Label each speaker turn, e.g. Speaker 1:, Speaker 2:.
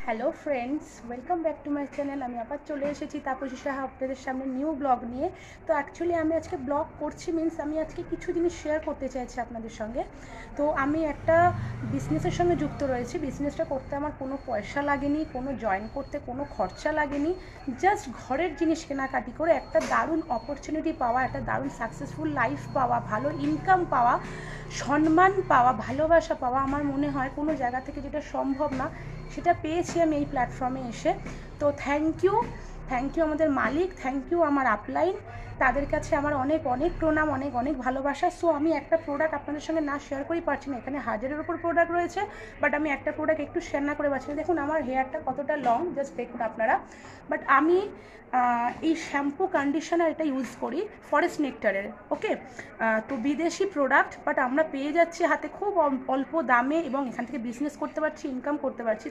Speaker 1: Hello friends, welcome back to my channel. আমি আবার চলে এসেছি তাপসী সাহা আপনাদের সামনে নিউ ব্লগ নিয়ে। তো অ্যাকচুয়ালি আমি আজকে ব্লগ করছি আমি আজকে কিছু জিনিস শেয়ার করতে চাইছি আপনাদের সঙ্গে। তো আমি একটা বিজনেসের সঙ্গে যুক্ত রয়েছি। বিজনেসটা করতে আমার কোনো পয়সা লাগেনি, কোনো জয়েন করতে কোনো খরচা লাগেনি। জাস্ট ঘরের জিনিস কেনাকাটি করে একটা দারুণ অপরচুনিটি পাওয়া, একটা দারুণ সাকসেসফুল লাইফ পাওয়া, ভালো ইনকাম পাওয়া, সম্মান পাওয়া, ভালোবাসা পাওয়া, আমার মনে হয় কোনো জায়গা থেকে যেটা সম্ভব না সেটা পেয়েছি আমি এই প্ল্যাটফর্মে এসে। তো থ্যাংক ইউ আমাদের মালিক, থ্যাংক ইউ আমার আপলাইন, তাদের কাছে আমার অনেক অনেক প্রণাম, অনেক অনেক ভালোবাসা। সো আমি একটা প্রোডাক্ট আপনাদের সঙ্গে না শেয়ার করেই পারছি না, এখানে হাজারের উপর প্রোডাক্ট রয়েছে, বাট আমি একটা প্রোডাক্ট একটু শেয়ার না করে পারছি না। দেখুন আমার হেয়ারটা কতটা লং, জাস্ট দেখুন আপনারা। বাট আমি এই শ্যাম্পু কন্ডিশনার এটা ইউজ করি ফরেস্ট নেক্টারের। ওকে, তো বিদেশি প্রোডাক্ট, বাট আমরা পেয়ে যাচ্ছি হাতে খুব অল্প দামে এবং এখান থেকে বিজনেস করতে পারছি, ইনকাম করতে পারছি।